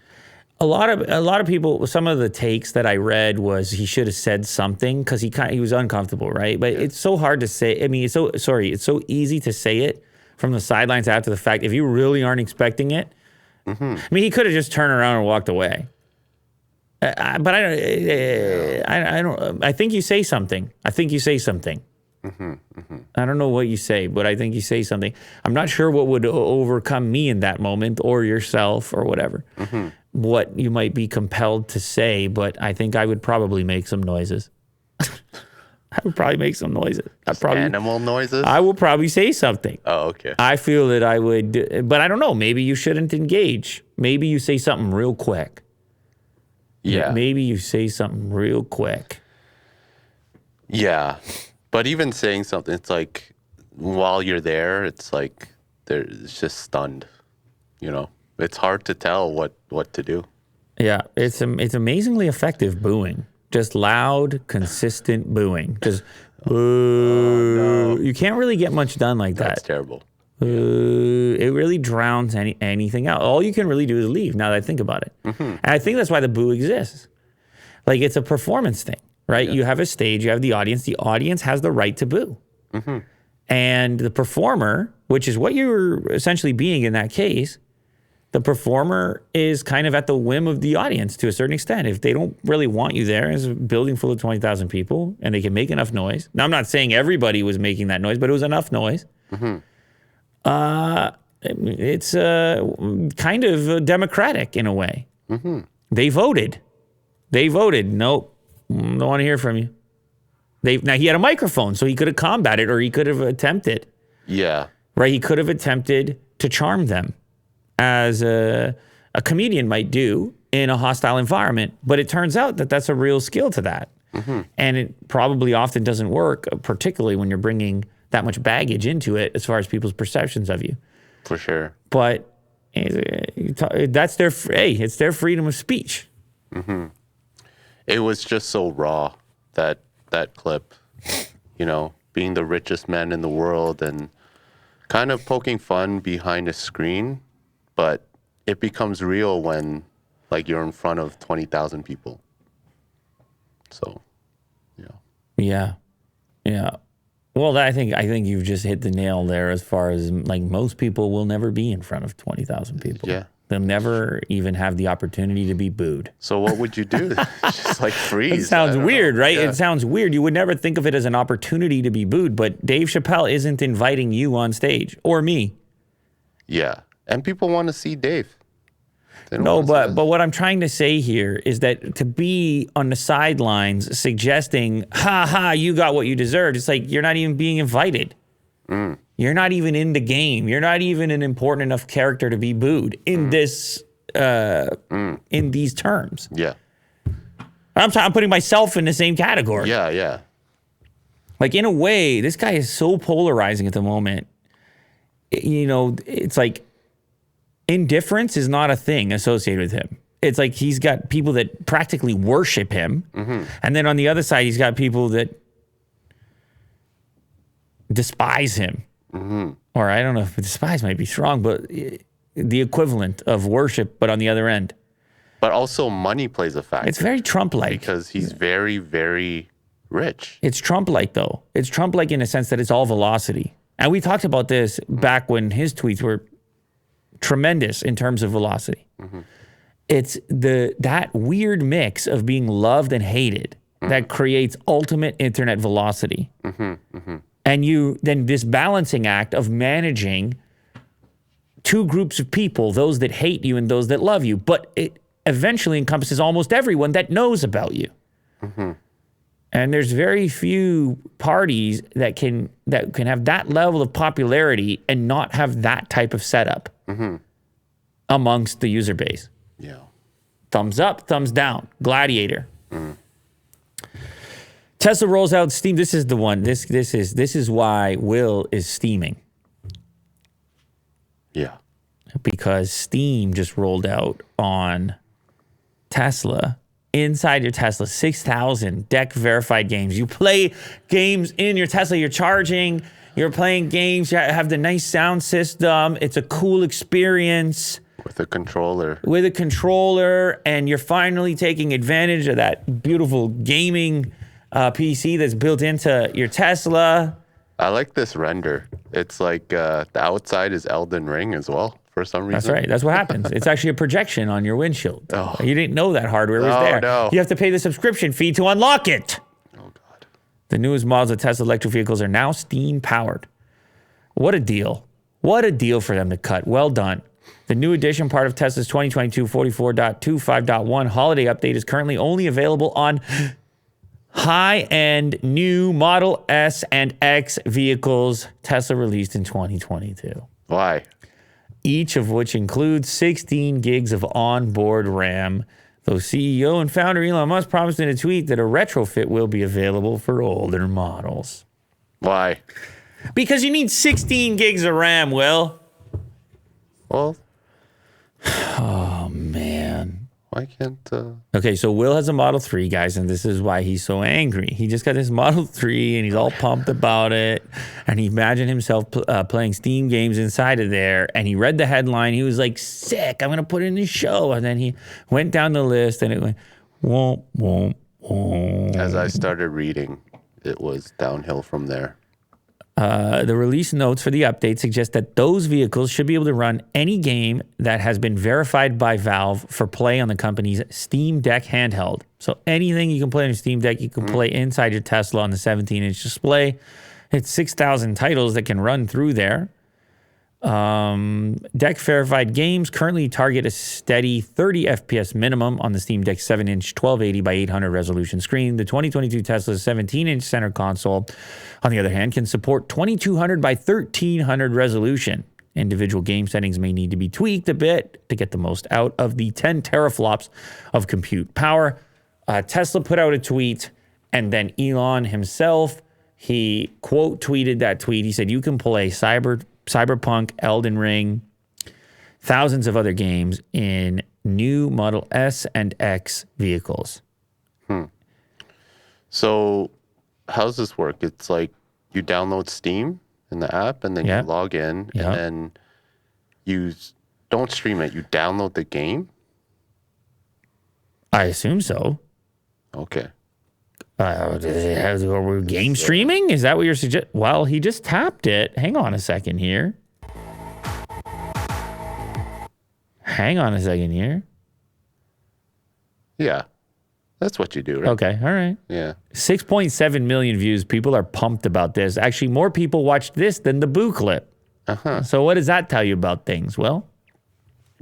A lot of people, some of the takes that I read was he should have said something because he was uncomfortable, right? But it's so hard to say. I mean, it's so easy to say it from the sidelines after the fact. If you really aren't expecting it, I mean, he could have just turned around and walked away. But I don't. I think you say something. I think you say something. I don't know what you say, but I think you say something. I'm not sure what would overcome me in that moment or yourself or whatever. What you might be compelled to say, but I think I would probably make some noises. I would probably make some noises. Animal noises? I will probably say something. Oh, okay. I feel that I would, but I don't know. Maybe you shouldn't engage. Maybe you say something real quick. Yeah. Maybe you say something real quick. Yeah. But even saying something, it's like while you're there, it's like it's just stunned, you know? It's hard to tell what to do. Yeah, it's amazingly effective booing. Just loud, consistent booing. Just boo. No. You can't really get much done like that. That's terrible. It really drowns anything out. All you can really do is leave, now that I think about it. And I think that's why the boo exists. Like, it's a performance thing, right? Yeah. You have a stage, you have the audience. The audience has the right to boo. And the performer, which is what you're essentially being in that case, the performer is kind of at the whim of the audience to a certain extent. If they don't really want you there, it's a building full of 20,000 people and they can make enough noise. Now, I'm not saying everybody was making that noise, but it was enough noise. It's kind of democratic in a way. They voted. Nope, don't want to hear from you. Now, he had a microphone, so he could have combated or he could have attempted. Yeah. Right? He could have attempted to charm them, as a comedian might do in a hostile environment. But it turns out that that's a real skill to that. And it probably often doesn't work, particularly when you're bringing that much baggage into it as far as people's perceptions of you. For sure. But that's it's their freedom of speech. It was just so raw, that clip, you know, being the richest man in the world and kind of poking fun behind a screen. But it becomes real when, like, you're in front of 20,000 people. So, yeah. Well, I think you've just hit the nail there as far as, like, most people will never be in front of 20,000 people. Yeah. They'll never even have the opportunity to be booed. So what would you do? Just, like, freeze. It sounds weird, right? Yeah. It sounds weird. You would never think of it as an opportunity to be booed, but Dave Chappelle isn't inviting you on stage or me. Yeah. And people want to see Dave. No, but what I'm trying to say here is that to be on the sidelines suggesting, you got what you deserved, it's like you're not even being invited. You're not even in the game. You're not even an important enough character to be booed in this, in these terms. Yeah. I'm putting myself in the same category. Yeah. Like, in a way, this guy is so polarizing at the moment. You know, it's like, indifference is not a thing associated with him. It's like he's got people that practically worship him. And then on the other side, he's got people that despise him. Or I don't know if despise might be strong, but the equivalent of worship, but on the other end. But also money plays a factor. It's very Trump-like. Because he's very, very rich. It's Trump-like, though. It's Trump-like in a sense that it's all velocity. And we talked about this back when his tweets were tremendous in terms of velocity. It's that weird mix of being loved and hated that creates ultimate internet velocity. And then this balancing act of managing two groups of people, those that hate you and those that love you, but it eventually encompasses almost everyone that knows about you. And there's very few parties that can have that level of popularity and not have that type of setup amongst the user base. Yeah. Thumbs up, thumbs down, gladiator. Tesla rolls out Steam. This is the one. This is why Will is steaming. Yeah. Because Steam just rolled out on Tesla. Inside your Tesla, 6,000 deck verified games. You play games in your Tesla. You're charging. You're playing games. You have the nice sound system. It's a cool experience. With a controller. With a controller. And you're finally taking advantage of that beautiful gaming PC that's built into your Tesla. I like this render. It's like the outside is Elden Ring as well, for some reason. That's right. That's what happens. It's actually a projection on your windshield. Oh. You didn't know that hardware was there. No. You have to pay the subscription fee to unlock it. Oh, God. The newest models of Tesla electric vehicles are now steam powered. What a deal. What a deal for them to cut. Well done. The new edition, part of Tesla's 2022 44.25.1 holiday update, is currently only available on high-end new Model S and X vehicles Tesla released in 2022. Why? Each of which includes 16 gigs of onboard RAM, though CEO and founder Elon Musk promised in a tweet that a retrofit will be available for older models. Why? Because you need 16 gigs of RAM, Will. Well, Oh, man. why can't... Okay, so Will has a Model 3, guys, and this is why he's so angry. He just got his Model 3, and he's all pumped about it, and he imagined himself playing Steam games inside of there, and he read the headline. He was like, sick, I'm going to put it in the show. And then he went down the list, and it went, womp, womp, womp. As I started reading, it was downhill from there. The release notes for the update suggest that those vehicles should be able to run any game that has been verified by Valve for play on the company's Steam Deck handheld. So anything you can play on your Steam Deck, you can play inside your Tesla on the 17-inch display. It's 6,000 titles that can run through there. Deck verified games currently target a steady 30 FPS minimum on the Steam Deck 7-inch 1280 by 800 resolution screen. The 2022 Tesla's 17-inch center console, on the other hand, can support 2200 by 1300 resolution. Individual game settings may need to be tweaked a bit to get the most out of the 10 teraflops of compute power. Tesla put out a tweet, and then Elon himself, he quote tweeted that tweet. He said, you can play Cyberpunk, Elden Ring, thousands of other games in new Model S and X vehicles. So how's this work? It's like you download Steam in the app, and then you log in, and then you don't stream it. You download the game? I assume so. Okay. Are we game streaming? Is that what you're suggesting? Well, he just tapped it. Hang on a second here. Yeah. That's what you do, right? Okay, all right. Yeah. 6.7 million views. People are pumped about this. Actually, more people watched this than the Boo clip. So what does that tell you about things? Well,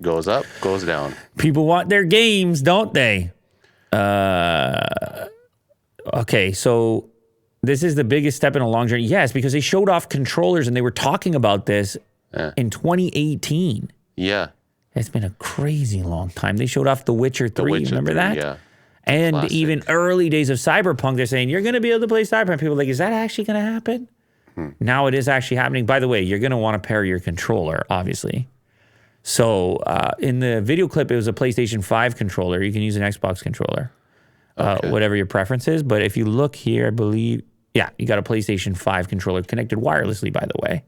goes up, goes down. People want their games, don't they? Okay, so this is the biggest step in a long journey. Yes, because they showed off controllers, and they were talking about this in 2018. Yeah. It's been a crazy long time. They showed off The Witcher 3. Remember that? Yeah. And Classic. even early days of Cyberpunk, they're saying, you're going to be able to play Cyberpunk. People are like, is that actually going to happen? Now it is actually happening. By the way, you're going to want to pair your controller, obviously. So in the video clip, it was a PlayStation 5 controller. You can use an Xbox controller, whatever your preference is. But if you look here, I believe, you got a PlayStation 5 controller connected wirelessly, by the way,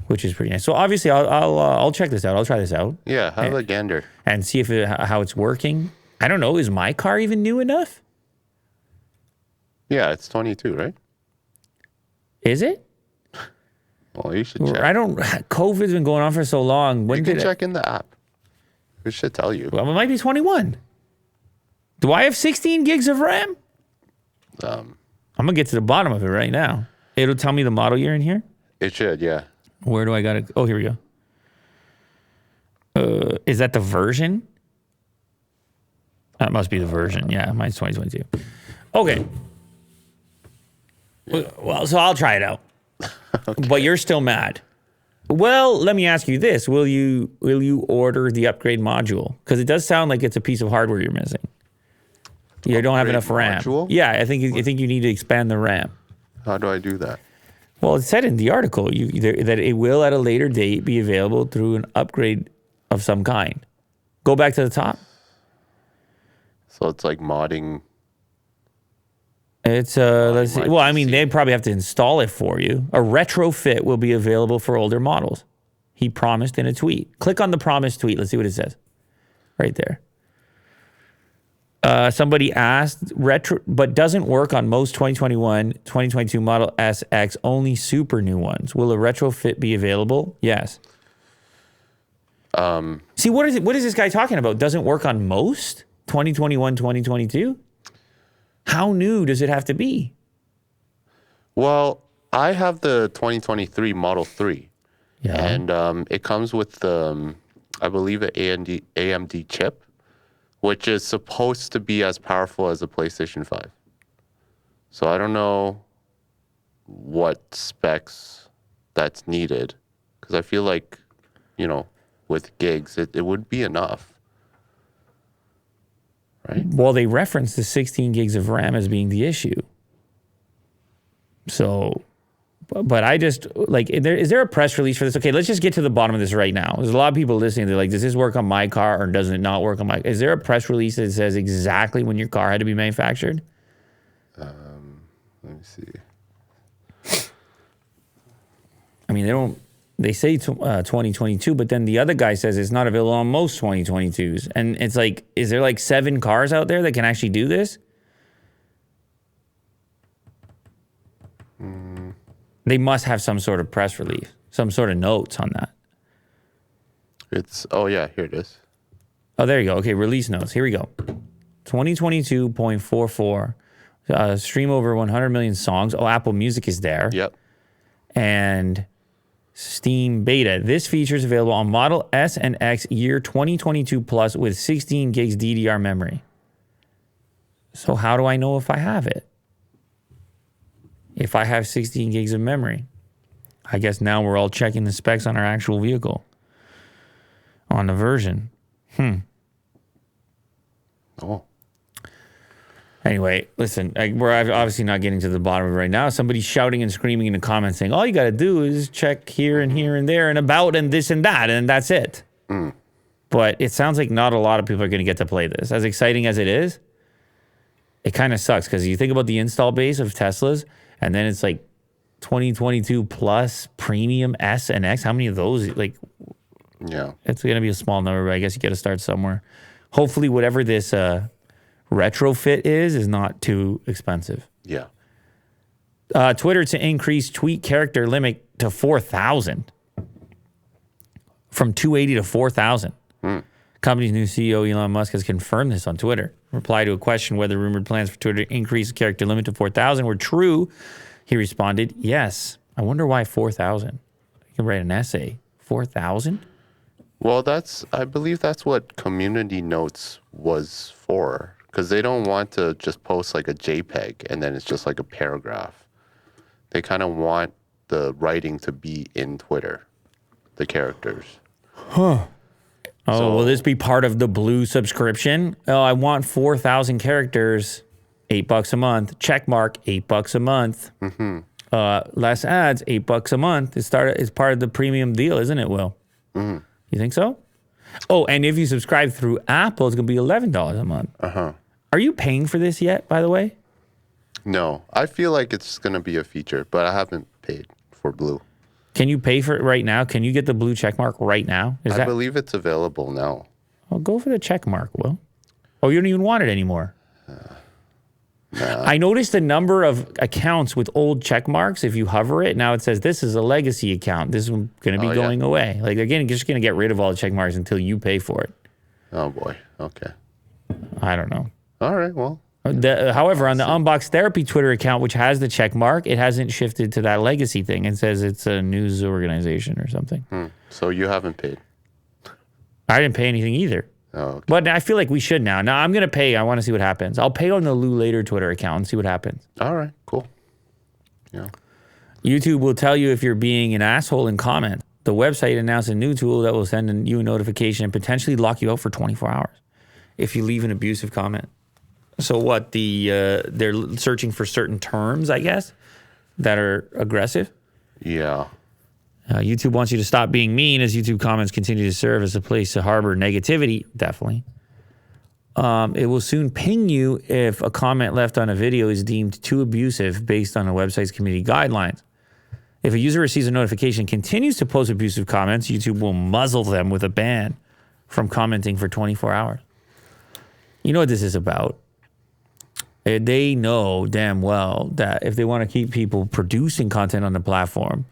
which is pretty nice. So obviously, I'll check this out. I'll try this out. Yeah, have a gander. And see how it's working. I don't know. Is my car even new enough? Yeah, it's 22, right? Is it? Well, you should check. COVID's been going on for so long. You can check in the app. It should tell you. Well, it might be 21. Do I have 16 gigs of RAM? I'm going to get to the bottom of it right now. It'll tell me the model year in here? It should, yeah. Where do I got it? Oh, here we go. Is that the version? That must be the version. Yeah, mine's 2022. Okay. Well, so I'll try it out. Okay. But you're still mad. Well, let me ask you this. Will you order the upgrade module? Because it does sound like it's a piece of hardware you're missing. You don't have upgrade enough RAM. module? Yeah, I think you need to expand the RAM. How do I do that? Well, it said in the article that it will at a later date be available through an upgrade of some kind. Go back to the top. So it's like modding. It's let's see. Well, I mean, they probably have to install it for you. A retrofit will be available for older models. He promised in a tweet. Click on the promised tweet. Let's see what it says. Right there. Somebody asked, but doesn't work on most 2021, 2022 Model S, X, only super new ones. Will a retrofit be available? Yes. See, what is this guy talking about? Doesn't work on most 2021, 2022? How new does it have to be? Well, I have the 2023 Model 3. Yeah. And it comes with, I believe, an AMD chip, which is supposed to be as powerful as a PlayStation 5. So I don't know what specs that's needed, because I feel like, with gigs, it would be enough. Right? Well, they referenced the 16 gigs of RAM as being the issue. So, but I just, is there a press release for this? Okay, let's just get to the bottom of this right now. There's a lot of people listening. They're like, does this work on my car or does it not work on my? Is there a press release that says exactly when your car had to be manufactured? Let me see. I mean, they say 2022, but then the other guy says it's not available on most 2022s. And it's like, is there like 7 cars out there that can actually do this? They must have some sort of press release, some sort of notes on that. Oh yeah, here it is. Oh, there you go. Okay, release notes. Here we go. 2022.44, stream over 100 million songs. Oh, Apple Music is there. Yep. And Steam Beta. This feature is available on Model S and X year 2022 plus with 16 gigs DDR memory. So how do I know if I have it? If I have 16 gigs of memory, I guess now we're all checking the specs on our actual vehicle. On the version. Oh. Anyway, listen, we're obviously not getting to the bottom of it right now. Somebody's shouting and screaming in the comments saying, all you got to do is check here and here and there and about and this and that, and that's it. But it sounds like not a lot of people are going to get to play this. As exciting as it is, it kind of sucks because you think about the install base of Teslas, and then it's like 2022 plus premium S and X. How many of those? Yeah. It's going to be a small number, but I guess you got to start somewhere. Hopefully, whatever this retrofit is not too expensive. Yeah. Twitter to increase tweet character limit to 4,000 from 280 to 4,000. Company's new CEO, Elon Musk, has confirmed this on Twitter. Reply to a question whether rumored plans for Twitter to increase the character limit to 4,000 were true. He responded, yes. I wonder why 4,000. You can write an essay. 4,000? Well, I believe that's what community notes was for, because they don't want to just post like a JPEG and then it's just like a paragraph. They kind of want the writing to be in Twitter, the characters. Will this be part of the Blue subscription? Oh, I want 4,000 characters, $8 a month. Check mark, $8 a month. Less ads, $8 a month. It's part of the premium deal, isn't it, Will? You think so? Oh, and if you subscribe through Apple, it's going to be $11 a month. Are you paying for this yet, by the way? No, I feel like it's going to be a feature, but I haven't paid for Blue. Can you pay for it right now? Can you get the Blue check mark right now? I believe it's available now. Well, go for the check mark, Will. Oh, you don't even want it anymore. Nah. I noticed the number of accounts with old check marks. If you hover it, now it says this is a legacy account. This is going to be going away. Like, again, you're just going to get rid of all the check marks until you pay for it. Oh, boy. Okay. I don't know. All right, well. However, on the Unbox Therapy Twitter account, which has the check mark, it hasn't shifted to that legacy thing. It says it's a news organization or something. So you haven't paid? I didn't pay anything either. Oh, okay. But I feel like we should now. Now I'm going to pay. I want to see what happens. I'll pay on the Lou Later Twitter account and see what happens. All right, cool. Yeah. YouTube will tell you if you're being an asshole in comment. The website announced a new tool that will send you a notification and potentially lock you out for 24 hours if you leave an abusive comment. So what? They're searching for certain terms, I guess, that are aggressive. Yeah. YouTube wants you to stop being mean as YouTube comments continue to serve as a place to harbor negativity. Definitely. It will soon ping you if a comment left on a video is deemed too abusive based on a website's community guidelines. If a user receives a notification and continues to post abusive comments, YouTube will muzzle them with a ban from commenting for 24 hours. You know what this is about? They know damn well that if they want to keep people producing content on the platform,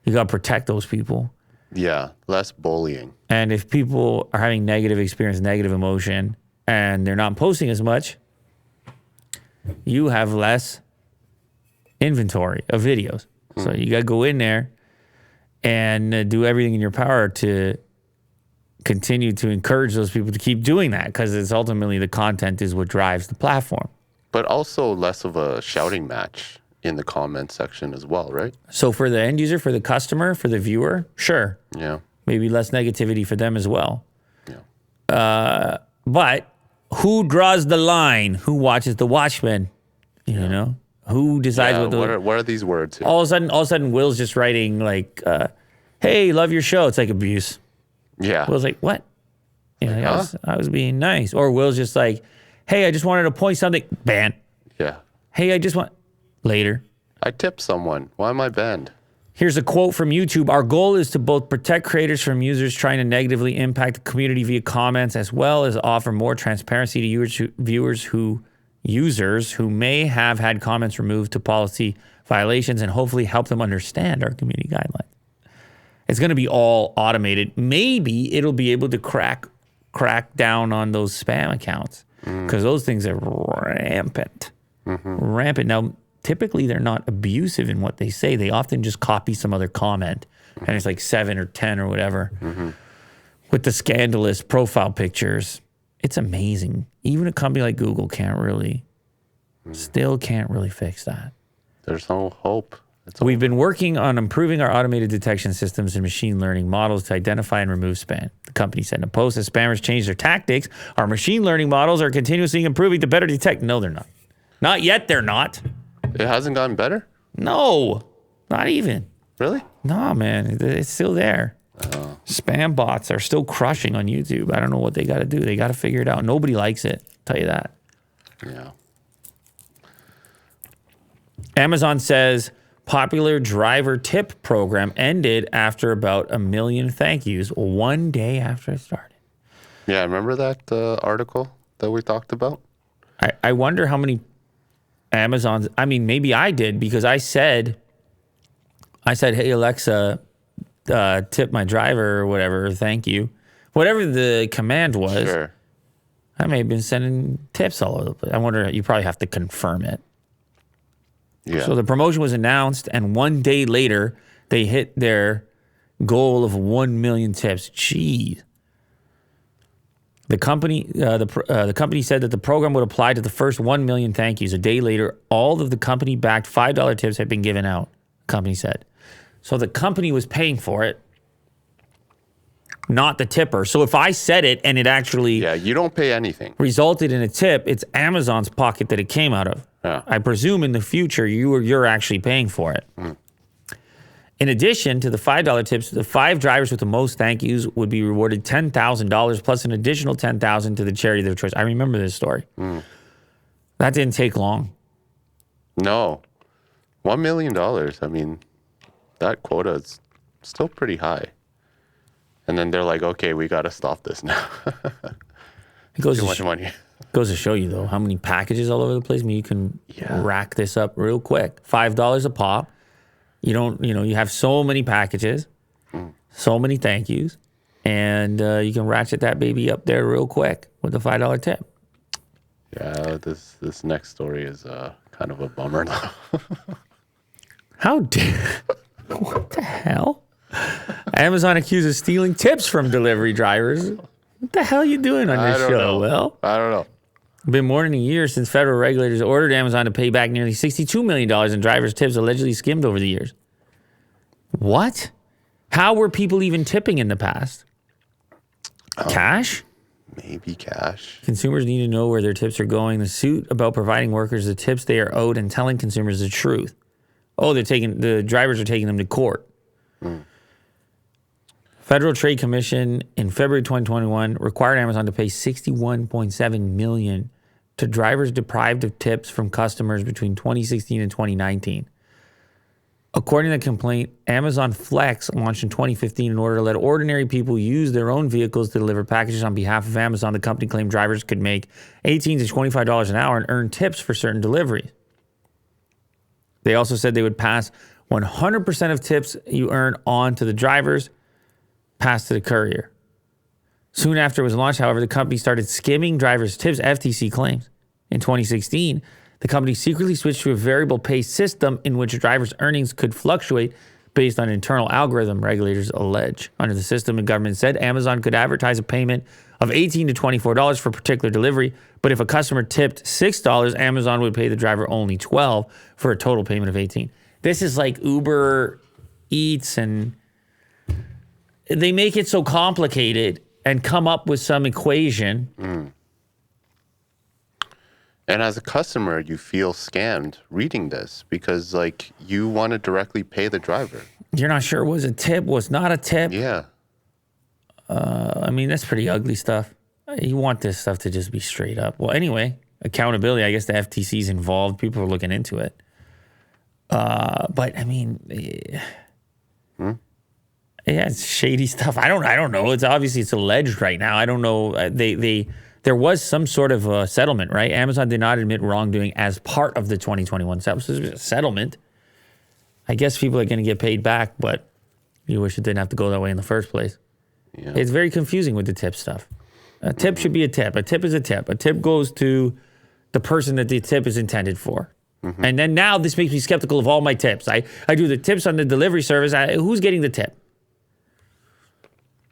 you got to protect those people. Yeah, less bullying. And if people are having negative experience, negative emotion, and they're not posting as much, you have less inventory of videos. So you got to go in there and do everything in your power to continue to encourage those people to keep doing that, because it's ultimately the content is what drives the platform. But also less of a shouting match in the comment section as well, right? So for the end user, for the customer, for the viewer, sure. Yeah. Maybe less negativity for them as well. Yeah. But who draws the line? Who watches the Watchmen? You know? Who decides what are these words here? All of a sudden, Will's just writing like, hey, love your show. It's like abuse. Yeah. Will's like, what? You know, I was being nice. Or Will's just like, hey, I just wanted to point something. Ban. Yeah. Hey, I just want... Later. I tipped someone. Why am I banned? Here's a quote from YouTube. Our goal is to both protect creators from users trying to negatively impact the community via comments, as well as offer more transparency to users who may have had comments removed to policy violations, and hopefully help them understand our community guidelines. It's going to be all automated. Maybe it'll be able to crack down on those spam accounts, because those things are rampant. Rampant. Now, typically they're not abusive in what they say. They often just copy some other comment, and it's like 7 or 10 or whatever with the scandalous profile pictures. It's amazing. Even a company like Google still can't really fix that. There's no hope. We've been working on improving our automated detection systems and machine learning models to identify and remove spam. The company said in a post, as spammers change their tactics, our machine learning models are continuously improving to better detect. No, they're not. Not yet, they're not. It hasn't gotten better? No, not even. Really? No, man, it's still there. Spam bots are still crushing on YouTube. I don't know what they got to do. They got to figure it out. Nobody likes it. I'll tell you that. Yeah. Amazon says popular driver tip program ended after about 1 million thank yous 1 day after it started. Yeah, remember that article that we talked about? I wonder how many Amazons, I mean, maybe I did, because I said, hey, Alexa, tip my driver or whatever, thank you. Whatever the command was, Sure. I may have been sending tips all over the place. I wonder, you probably have to confirm it. Yeah. So the promotion was announced, and 1 day later, they hit their goal of 1 million tips. Jeez. The company said that the program would apply to the first 1 million thank yous. A day later, all of the company-backed $5 tips had been given out, the company said. So the company was paying for it, not the tipper. So if I said it and it actually... Yeah, you don't pay anything. ...resulted in a tip, it's Amazon's pocket that it came out of. Yeah. I presume in the future, you're actually paying for it. In addition to the $5 tips, the 5 drivers with the most thank yous would be rewarded $10,000 plus an additional $10,000 to the charity of their choice. I remember this story. That didn't take long. No. $1 million. I mean, that quota is still pretty high. And then they're like, okay, we got to stop this now. It goes Too much money. Goes to show you, though, how many packages all over the place. I mean, you can rack this up real quick. $5 a pop. You have so many packages, so many thank yous, and you can ratchet that baby up there real quick with the $5 tip. Yeah, this next story is kind of a bummer though. How dare... What the hell? Amazon accuses stealing tips from delivery drivers. What the hell are you doing on your show, Will? I don't know. Been more than a year since federal regulators ordered Amazon to pay back nearly $62 million in drivers' tips allegedly skimmed over the years. What? How were people even tipping in the past? Cash? Maybe cash. Consumers need to know where their tips are going. The suit about providing workers the tips they are owed and telling consumers the truth. Oh, the drivers are taking them to court. Federal Trade Commission in February 2021 required Amazon to pay $61.7 million to drivers deprived of tips from customers between 2016 and 2019. According to the complaint, Amazon Flex launched in 2015 in order to let ordinary people use their own vehicles to deliver packages on behalf of Amazon. The company claimed drivers could make $18 to $25 an hour and earn tips for certain deliveries. They also said they would pass 100% of tips you earn on to the drivers, pass to the courier. Soon after it was launched, however, the company started skimming drivers' tips, FTC claims. In 2016, the company secretly switched to a variable pay system in which drivers' earnings could fluctuate based on internal algorithm, regulators allege. Under the system, the government said Amazon could advertise a payment of $18 to $24 for a particular delivery, but if a customer tipped $6, Amazon would pay the driver only $12 for a total payment of $18. This is like Uber Eats, and they make it so complicated and come up with some equation. And as a customer, you feel scammed reading this because, like, you want to directly pay the driver. You're not sure was a tip, was not a tip. Yeah. I mean, that's pretty ugly stuff. You want this stuff to just be straight up. Well, anyway, accountability. I guess the FTC's involved. People are looking into it. But I mean, yeah, it's shady stuff. I don't know. It's obviously it's alleged right now. I don't know. There was some sort of a settlement, right? Amazon did not admit wrongdoing as part of the 2021 settlement. I guess people are going to get paid back, but you wish it didn't have to go that way in the first place. Yeah. It's very confusing with the tip stuff. A tip should be a tip. A tip is a tip. A tip goes to the person that the tip is intended for. And then now this makes me skeptical of all my tips. I do the tips on the delivery service. Who's getting the tip?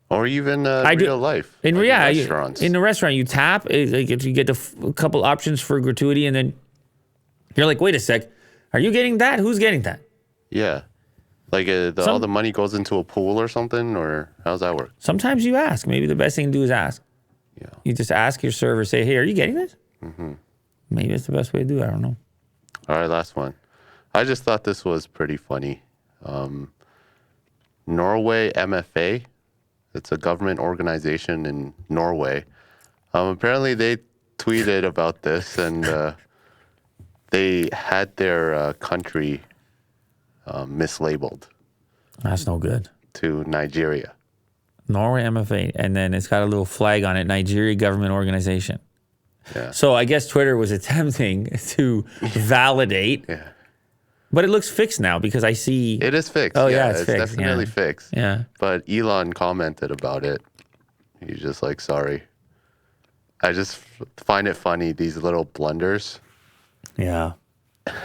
Or even real life. In like restaurants. In the restaurant, you tap, you get a couple options for gratuity, and then you're like, wait a sec, are you getting that? Who's getting that? Yeah. Like all the money goes into a pool or something, or how does that work? Sometimes you ask. Maybe the best thing to do is ask. Yeah. You just ask your server, say, hey, are you getting this? Maybe that's the best way to do it. I don't know. All right, last one. I just thought this was pretty funny. Norway MFA. It's a government organization in Norway. Apparently, they tweeted about this, and they had their country mislabeled. That's no good. To Nigeria. Norway MFA, and then it's got a little flag on it, Nigeria Government Organization. Yeah. So I guess Twitter was attempting to validate. Yeah. But it looks fixed now because I see... It is fixed. Oh, yeah, it's fixed. Definitely fixed. Yeah. But Elon commented about it. He's just like, sorry. I just find it funny, these little blunders. Yeah.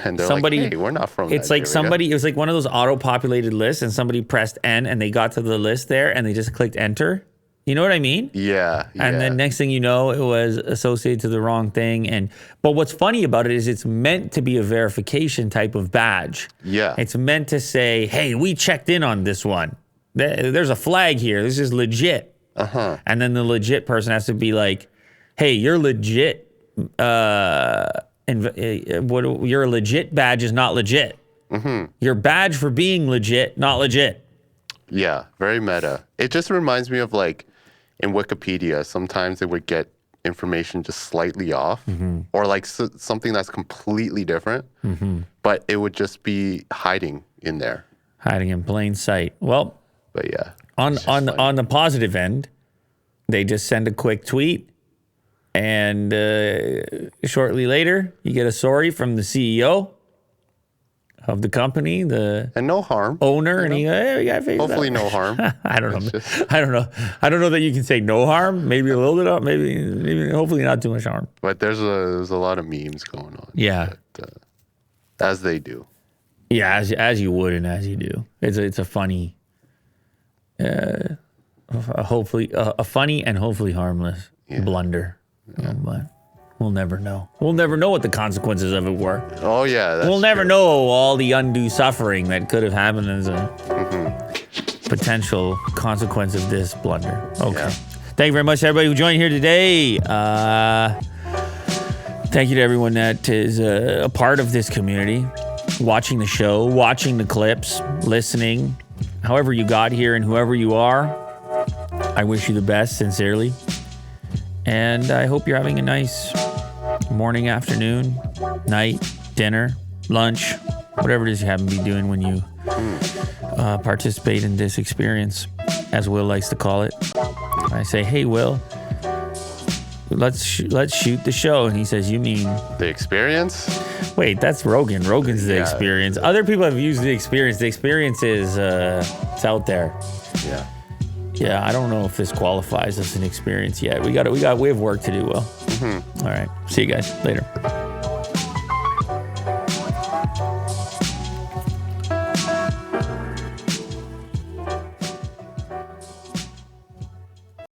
And they're like, hey, we're not from It's Nigeria. It was like one of those auto-populated lists, and somebody pressed N, and they got to the list there, and they just clicked Enter. You know what I mean? Yeah. And then next thing you know, it was associated to the wrong thing. But what's funny about it is it's meant to be a verification type of badge. Yeah. It's meant to say, hey, we checked in on this one. There's a flag here. This is legit. And then the legit person has to be like, hey, you're legit. Your legit badge is not legit. Your badge for being legit, not legit. Yeah, very meta. It just reminds me of like in Wikipedia, sometimes they would get information just slightly off or like something that's completely different, but it would just be hiding in there. Hiding in plain sight. Well, but yeah. On the positive end, they just send a quick tweet, and shortly later, you get a sorry from the CEO of the company, and no harm owner, and he goes, hey, we got to fix hopefully that. no harm. I don't know. I don't know that you can say no harm. Maybe a little bit of, maybe hopefully not too much harm. But there's a lot of memes going on. Yeah, as they do. Yeah, as you would and as you do. It's a funny, hopefully a funny and hopefully harmless blunder. Yeah. But we'll never know. We'll never know what the consequences of it were. Oh, yeah. We'll never know all the undue suffering that could have happened as a potential consequence of this blunder. Okay. Yeah. Thank you very much to everybody who joined here today. Thank you to everyone that is a part of this community, watching the show, watching the clips, listening. However you got here and whoever you are, I wish you the best, sincerely. And I hope you're having a nice morning, afternoon, night, dinner, lunch, whatever it is you happen to be doing when you participate in this experience, as Will likes to call it. I say, hey, Will, let's shoot the show. And he says, you mean... The experience? Wait, that's Rogan. Rogan's the experience. Other people have used the experience. The experience is it's out there. Yeah. Yeah, I don't know if this qualifies as an experience yet. We have work to do, Will. All right. See you guys later.